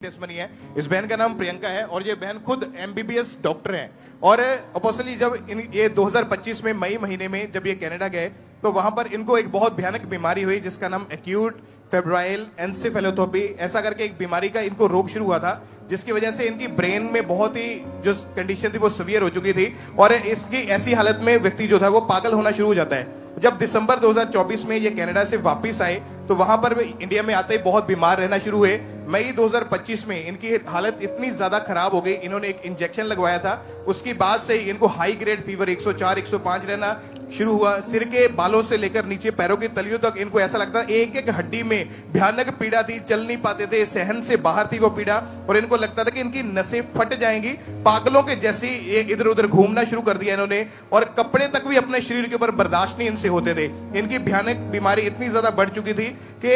बनी है। इस बहन का नाम प्रियंका है और ये बहन खुद एमबीबीएस डॉक्टर हैं। और अपोस्टली जब ये 2025 में मई महीने में जब ये कनाडा गए तो वहां पर इनको एक बहुत भयानक बीमारी हुई जिसका नाम एक्यूट फेब्राइल एन्सेफेलोपैथी ऐसा करके एक बीमारी का इनको रोग शुरू हुआ था, जिसकी वजह से इनकी ब्रेन में बहुत ही जो कंडीशन थी वो सीवियर हो चुकी थी और इसकी ऐसी हालत में व्यक्ति जो था वो पागल होना शुरू हो जाता है। जब दिसंबर 2024 में ये कनाडा से वापस आए तो वहां पर इंडिया में आते ही बहुत बीमार रहना शुरू हुए। मई 2025 में इनकी हालत इतनी ज्यादा खराब हो गई, इन्होंने एक इंजेक्शन लगवाया था, उसकी बाद से ही इनको हाई ग्रेड फीवर 104 105 रहना शुरू हुआ। सिर के बालों से लेकर नीचे पैरों की तलियों तक इनको ऐसा लगता एक एक हड्डी में भयानक पीड़ा थी, चल नहीं पाते थे, सहन से बाहर थी वो पीड़ा और इनको लगता था कि इनकी नसें फट जाएंगी। पागलों के जैसी इधर उधर घूमना शुरू कर दिया इन्होंने और कपड़े तक भी अपने शरीर के ऊपर बर्दाश्त नहीं इनसे होते थे। इनकी भयानक बीमारी इतनी ज्यादा बढ़ चुकी थी कि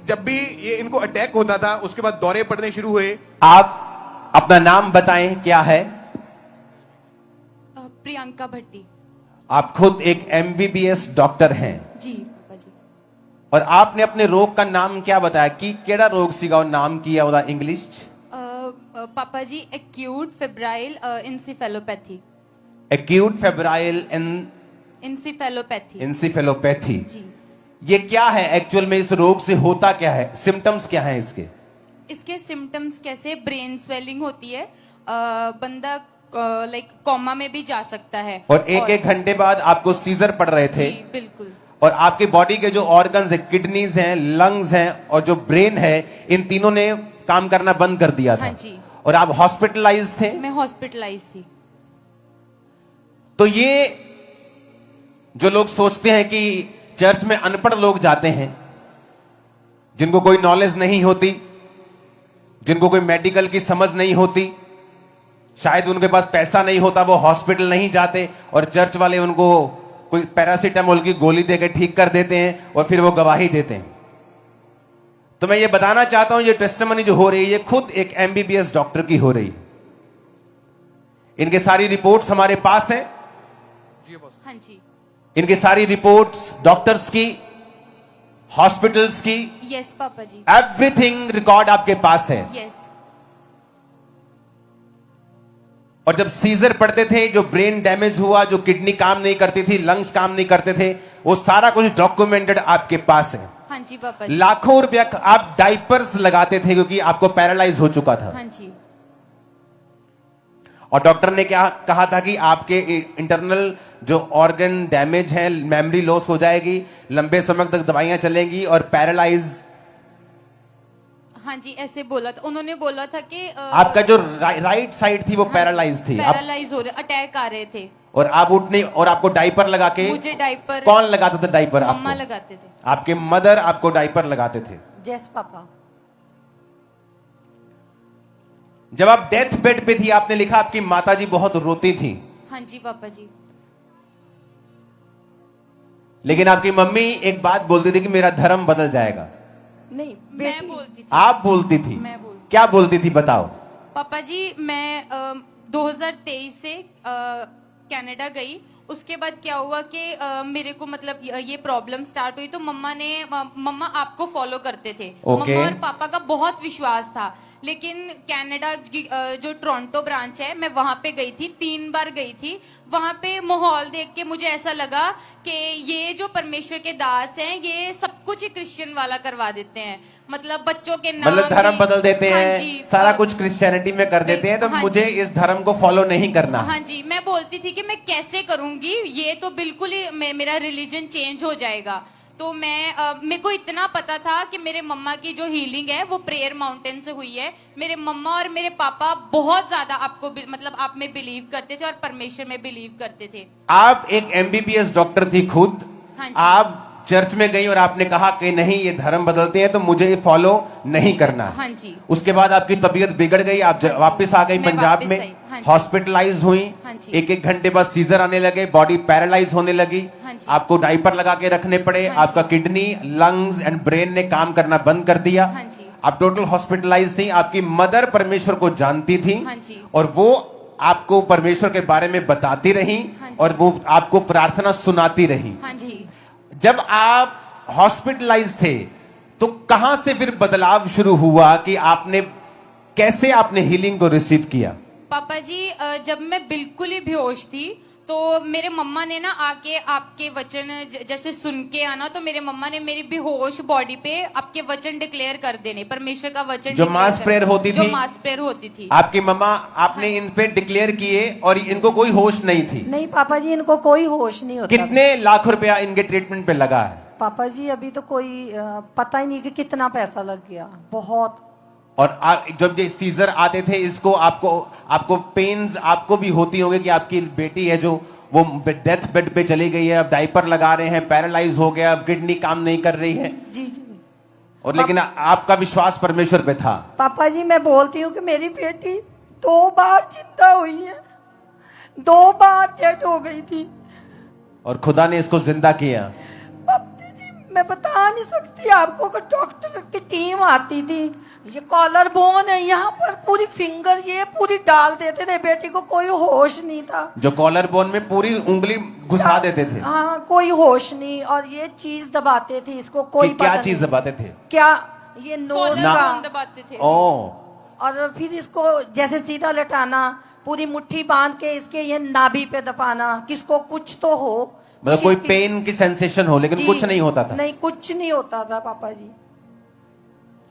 जब भी ये इनको अटैक होता था उसके बाद दौरे पड़ने शुरू हुए। आप अपना नाम बताएं, क्या है? प्रियंका भट्टी। आप खुद एक एमबीबीएस डॉक्टर हैं जी पापा जी। और आपने अपने रोग का नाम क्या बताया कि केड़ा रोग सीगा और नाम किया ओदा इंग्लिश? पापा जी acute febrile encephalopathy. Acute febrile encephalopathy. Encephalopathy जी। ये क्या है एक्चुअल में? इस रोग से होता क्या है? सिम्टम्स क्या हैं इसके? इसके सिम्टम्स कैसे? ब्रेन स्वेलिंग होती है, बंदा लाइक कोमा में भी जा सकता है और एक घंटे बाद आपको सीजर पड़ रहे थे। जी बिल्कुल। और आपकी बॉडी के जो ऑर्गन्स है, किडनीज हैं, लंग्स हैं और जो ब्रेन है, इन तीनों ने काम करना बंद कर दिया था। हाँ जी। और आप हॉस्पिटलाइज थे? मैं हॉस्पिटलाइज थी। तो ये जो लोग सोचते हैं कि चर्च में अनपढ़ लोग जाते हैं, जिनको कोई नॉलेज नहीं होती, जिनको कोई मेडिकल की समझ नहीं होती, शायद उनके पास पैसा नहीं होता, वो हॉस्पिटल नहीं जाते और चर्च वाले उनको कोई पैरासीटामोल की गोली देकर ठीक कर देते हैं और फिर वो गवाही देते हैं। तो मैं ये बताना चाहता हूं, ये टेस्टिमनी जो हो रही है ये खुद एक एमबीबीएस डॉक्टर की हो रही है। इनके सारी रिपोर्ट्स हमारे पास हैं। हाँ जी। इनकी सारी रिपोर्ट्स डॉक्टर्स की, हॉस्पिटल्स की, यस पापा जी, एवरीथिंग रिकॉर्ड आपके पास है। यस। और जब सीजर पड़ते थे, जो ब्रेन डैमेज हुआ, जो किडनी काम नहीं करती थी, लंग्स काम नहीं करते थे, वो सारा कुछ डॉक्यूमेंटेड आपके पास है। हाँ जी पापा जी। लाखों रुपया आप डाइपर्स लगाते थे क्योंकि आपको पैरालाइज हो चुका था। हाँ जी। और डॉक्टर ने क्या कहा था कि आपके इंटरनल जो ऑर्गन डैमेज है, मेमोरी लॉस हो जाएगी, लंबे समय तक दवाइयां चलेंगी और पैरालाइज। हाँ जी, ऐसे बोला था उन्होंने। बोला था कि आपका जो राइट साइड थी वो पैरालाइज थी, पैरालाइज हो रहे, अटैक आ रहे थे और आप उठने, और आपको डाइपर लगा के। मुझे डाइपर कौन लगाता था डाइपर? मम्मा आपको लगाते थे। आपके मदर आपको डाइपर लगाते थे? Yes papa. जब आप डेथ बेड पे थी, आपने लिखा आपकी माताजी बहुत रोती थी। हाँ जी पापा जी। लेकिन आपकी मम्मी एक बात बोलती थी कि मेरा धर्म बदल जाएगा। नहीं, मैं बोलती थी। आप बोलती थी? मैं बोलती। क्या बोलती थी बताओ। पापा जी, मैं 2023 से कनाडा गई। उसके बाद क्या हुआ कि मेरे को मतलब ये प्रॉब्लम स्टार्ट हुई तो मम्मा आपको फॉलो करते थे। मम्मा और पापा का बहुत विश्वास था। लेकिन कनाडा की जो टोरंटो ब्रांच है, मैं वहां पे गई थी, 3 बार गई थी। वहां पे माहौल देख के मुझे ऐसा लगा कि ये जो परमेश्वर के दास हैं, ये सब कुछ ही क्रिश्चियन वाला करवा देते हैं। मतलब बच्चों के नाम, मतलब धर्म बदल देते हैं। हाँ जी, सारा कुछ क्रिश्चियनिटी में कर देते हैं। तो हाँ मुझे जी, इस धर्म को फॉलो नहीं करना। हाँ जी। मैं बोलती थी कि मैं कैसे करूंगी, ये तो बिल्कुल ही मेरा रिलीजन चेंज हो जाएगा। तो मेरे को इतना पता था कि मेरे मम्मा की जो हीलिंग है वो प्रेयर माउंटेन से हुई है। मेरे मम्मा और मेरे पापा बहुत ज्यादा आपको मतलब आप में बिलीव करते थे और परमेश्वर में बिलीव करते थे। आप एक एमबीबीएस डॉक्टर थी खुद। हाँ जी। आप चर्च में गई और आपने कहा कि नहीं, ये धर्म बदलते हैं तो मुझे फॉलो नहीं करना। हाँ जी। उसके बाद आपकी तबीयत बिगड़ गई, आप वापस आ गई पंजाब में, हाँ हॉस्पिटलाइज हुई। हाँ जी। एक घंटे बाद सीजर आने लगे, बॉडी पैरालाइज होने लगी। हाँ जी। आपको डाइपर लगा के रखने पड़े। हाँ आपका किडनी, लंग्स एंड ब्रेन ने काम करना बंद कर दिया। हाँ जी। आप टोटल हॉस्पिटलाइज थी। आपकी मदर परमेश्वर को जानती थी। हाँ जी। और वो आपको परमेश्वर के बारे में बताती रही। हाँ जी। और वो आपको प्रार्थना सुनाती रही। हाँ जी। जब आप हॉस्पिटलाइज थे तो कहां से फिर बदलाव शुरू हुआ कि आपने कैसे आपने हीलिंग को रिसीव किया? पापा जी जब मैं बिल्कुल ही बेहोश थी तो मेरे मम्मा ने ना आके आपके वचन जैसे सुन के आना, तो मेरे मम्मा ने मेरी बेहोश बॉडी पे आपके वचन डिक्लेयर कर देने, परमेश्वर का वचन जो declare मास कर प्रेयर देने, होती जो थी? मास प्रेयर होती थी। आपकी मम्मा, आपने इन पे डिक्लेयर किए और इनको कोई होश नहीं थी? नहीं पापा जी, इनको कोई होश नहीं होता। कितने लाख रुपया इनके ट्रीटमेंट पे लगा है? पापा जी अभी तो कोई पता ही नहीं कि कितना पैसा लग गया, बहुत। और जब ये सीजर आते थे, इसको आपको पेन्स आपको भी होती होंगी कि आपकी बेटी है जो वो डेथ बेड पे चली गई है, अब डायपर लगा रहे हैं, पैरालाइज हो गया, अब किडनी काम नहीं कर रही है। जी जी। और लेकिन आपका विश्वास परमेश्वर पे था। पापा जी मैं बोलती हूँ कि मेरी बेटी 2 बार जिंदा हुई है, 2 बार डेड हो गई थी और खुदा ने इसको जिंदा किया। पापा जी मैं बता नहीं सकती आपको कि डॉक्टर की टीम आती थी, ये कॉलर बोन है, यहाँ पर पूरी फिंगर ये पूरी डाल देते थे, बेटी को कोई होश नहीं था। जो कॉलर बोन में पूरी उंगली घुसा देते थे? हाँ, कोई होश नहीं। और ये चीज दबाते थे इसको, कोई क्या पता चीज नहीं। दबाते थे? क्या ये नोज ना- का, दबाते थे। ओ, और फिर इसको जैसे सीधा लटाना, पूरी मुट्ठी बांध के इसके ये नाभि पे दबाना, किसको कुछ तो हो, मतलब कोई चीज की- पेन की सेंसेशन हो, लेकिन जी, कुछ नहीं होता था? नहीं, कुछ नहीं होता था पापा जी।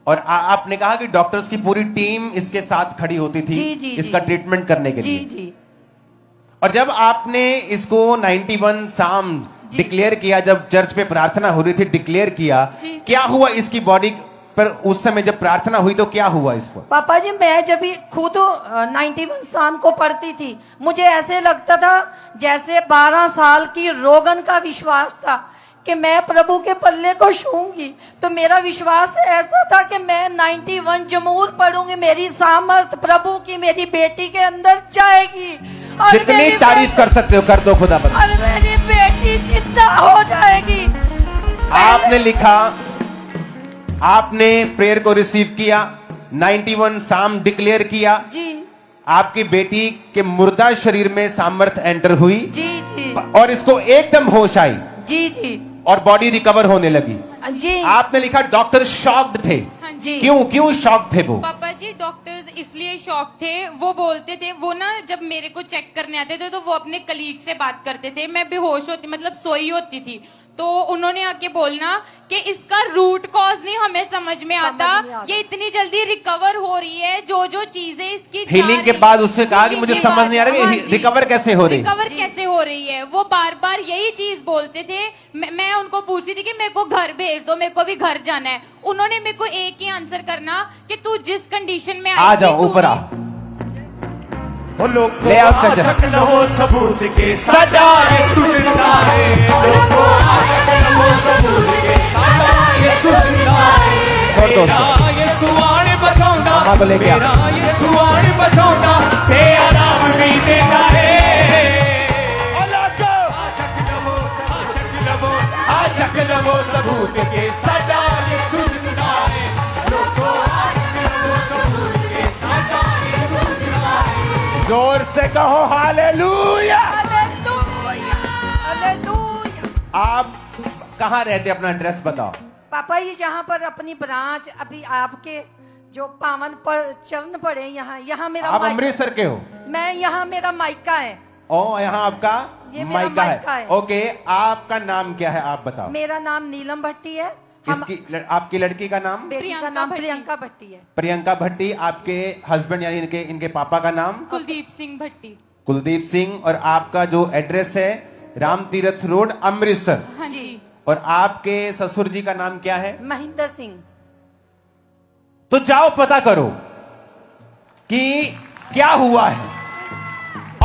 और आपने कहा कि डॉक्टर्स की पूरी टीम इसके साथ खड़ी होती थी जी, जी, इसका जी। ट्रीटमेंट करने के जी लिए। जी। और जब आपने इसको 91 साम जी। डिक्लेयर किया, जब चर्च पे प्रार्थना हो रही थी, डिक्लेयर किया, जी, जी। क्या हुआ इसकी बॉडी पर उस समय जब प्रार्थना हुई? तो क्या हुआ इस पर? पापा जी मैं जब भी खुद 91 शाम को पढ़ती थी, मुझे ऐसे लगता था जैसे 12 साल की रोगन का विश्वास था कि मैं प्रभु के पल्ले को छूंगी। तो मेरा विश्वास ऐसा था कि मैं 91 जमूर पढ़ूंगी, मेरी सामर्थ प्रभु की मेरी बेटी के अंदर जाएगी। और जितनी मेरी तारीफ कर सकते हो कर दो खुदा पर। और मेरी बेटी जिंदा हो जाएगी। आपने लिखा, आपने प्रेयर को रिसीव किया, 91 साम डिक्लेयर किया, जी आपकी बेटी के मुर्दा शरीर में सामर्थ एंटर हुई जी जी और इसको एकदम होश आई जी जी और बॉडी रिकवर होने लगी। जी। आपने लिखा डॉक्टर शॉक्ड थे। हाँ जी। क्यों शॉक थे वो? पापा जी डॉक्टर्स इसलिए शॉक थे, वो बोलते थे, वो ना जब मेरे को चेक करने आते थे तो वो अपने कलीग से बात करते थे, मैं बेहोश होती, मतलब सोई होती थी, तो उन्होंने आके बोलना कि इसका रूट कॉज नहीं हमें समझ में आता, नहीं आता। ये इतनी जल्दी रिकवर हो रही है, जो चीजें इसकी जा हीलिंग के रही- बाद उससे कहा कि मुझे हीलिंग के समझ नहीं आ रहा बाद- कि हाँ जी। रिकवर कैसे हो रही? रिकवर कैसे हो रही है, वो बार बार यही चीज बोलते थे। मैं उनको पूछती थी कि मेरे को घर भेज दो, मेरे को भी घर जाना है। उन्होंने मेरे को एक ही आंसर करना कि तू जिस कंडीशन में आ आई जाओ, ऊपर आ। वो लोग ले आओ सजा। आचक न हो सबूत के सदा यीशु जिंदा है। लोगो आचक न हो सबूत के सदा यीशु जिंदा है। छोड़ दो उसको। मेरा यीशु आने बचाऊंगा, मामा को लेके आ। मेरा यीशु आने बचाऊंगा, तेरा नाम भी देता है। ओ लोगो आचक न हो आचक न हो सबूत के सदा यीशु जिंदा है। लोगो आचक न हो सबूत के सदा यीशु जिंदा है। जोर से कहो हालेलुया। Hallelujah, hallelujah. आप कहाँ रहते, अपना एड्रेस बताओ। पापा ये जहाँ पर अपनी ब्रांच अभी आपके जो पावन पर चरण पड़े, यहाँ मेरा आप मायका- अमृतसर के हो? मैं यहाँ मेरा मायका है। ओ, यहाँ आपका ये मेरा मायका मायका है। है। ओके, आपका नाम क्या है आप बताओ। मेरा नाम नीलम भट्टी है। हम आपकी लड़की का नाम? बेटी का प्रियंका नाम भट्टी। प्रियंका भट्टी है। प्रियंका भट्टी। आपके हस्बैंड यानी इनके पापा का नाम? कुलदीप सिंह भट्टी। कुलदीप सिंह। और आपका जो एड्रेस है राम तीरथ रोड, अमृतसर। हाँ जी। और आपके ससुर जी का नाम क्या है? महेंद्र सिंह। तो जाओ पता करो कि क्या हुआ है,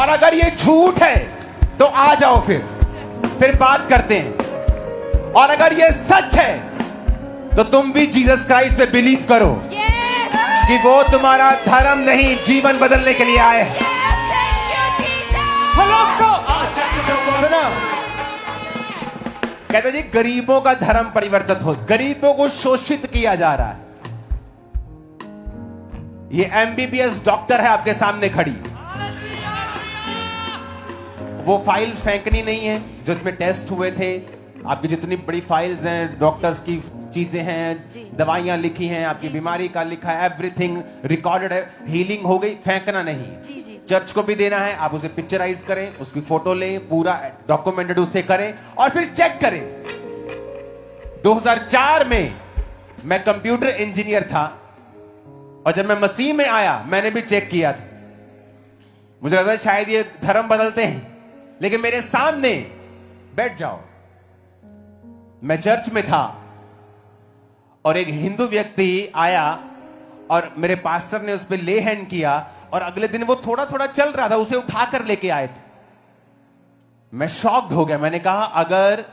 और अगर ये झूठ है तो आ जाओ, फिर बात करते हैं। और अगर ये सच है तो तुम भी जीसस क्राइस्ट पे बिलीव करो Yes! कि वो तुम्हारा धर्म नहीं, जीवन बदलने के लिए आए हैं। Yes, thank you, Jesus! सुना? कहते जी गरीबों का धर्म परिवर्तित हो, गरीबों को शोषित किया जा रहा है। ये एमबीबीएस डॉक्टर है आपके सामने खड़ी, वो फाइल्स फेंकनी नहीं है जो इसमें टेस्ट हुए थे। आपकी जितनी बड़ी फाइल्स हैं डॉक्टर्स की, चीजें हैं, जी। दवाइयां लिखी हैं, आपकी जी, बीमारी का लिखा है, एवरीथिंग रिकॉर्डेड है, हीलिंग हो गई, फेंकना नहीं है। जी, जी। चर्च को भी देना है, आप उसे पिक्चराइज करें, उसकी फोटो लें, पूरा डॉक्यूमेंटेड उसे करें और फिर चेक करें। 2004 में मैं कंप्यूटर इंजीनियर था और जब मैं मसीह में आया मैंने भी चेक किया था। मुझे लगता है शायद ये धर्म बदलते हैं, लेकिन मेरे सामने बैठ जाओ, मैं चर्च में था और एक हिंदू व्यक्ति आया और मेरे पास्टर ने उस पर ले हैंड किया और अगले दिन वो थोड़ा थोड़ा चल रहा था, उसे उठाकर लेके आए थे। मैं शॉक्ड हो गया। मैंने कहा अगर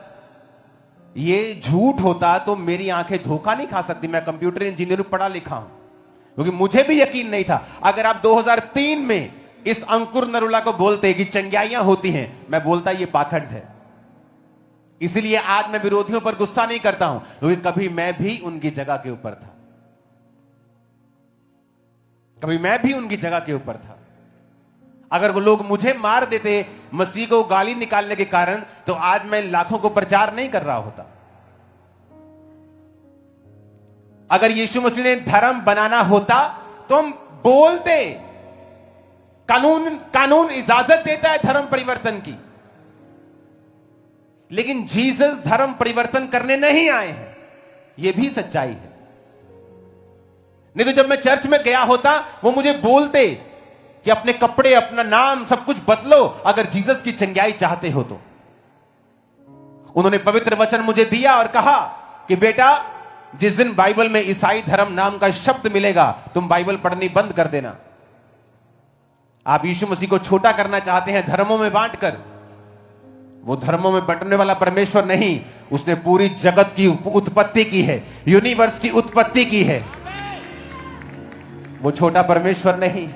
ये झूठ होता तो मेरी आंखें धोखा नहीं खा सकती। मैं कंप्यूटर इंजीनियर पढ़ा लिखा हूं, क्योंकि मुझे भी यकीन नहीं था। अगर आप 2003 में इस अंकुर नरुला को बोलते कि चंग्याइयां होती हैं, मैं बोलता ये पाखंड है। इसलिए आज मैं विरोधियों पर गुस्सा नहीं करता हूं, क्योंकि कभी मैं भी उनकी जगह के ऊपर था, कभी मैं भी उनकी जगह के ऊपर था। अगर वो लोग मुझे मार देते मसीह को गाली निकालने के कारण, तो आज मैं लाखों को प्रचार नहीं कर रहा होता। अगर यीशु मसीह ने धर्म बनाना होता तो हम बोलते। कानून इजाजत देता है धर्म परिवर्तन की, लेकिन जीसस धर्म परिवर्तन करने नहीं आए हैं, यह भी सच्चाई है। नहीं तो जब मैं चर्च में गया होता वो मुझे बोलते कि अपने कपड़े, अपना नाम, सब कुछ बदलो अगर जीसस की चंगाई चाहते हो तो। उन्होंने पवित्र वचन मुझे दिया और कहा कि बेटा, जिस दिन बाइबल में ईसाई धर्म नाम का शब्द मिलेगा तुम बाइबल पढ़नी बंद कर देना। आप यीशु मसीह को छोटा करना चाहते हैं धर्मों में बांटकर। वो धर्मों में बंटने वाला परमेश्वर नहीं, उसने पूरी जगत की उत्पत्ति की है, यूनिवर्स की उत्पत्ति की है। वो छोटा परमेश्वर नहीं।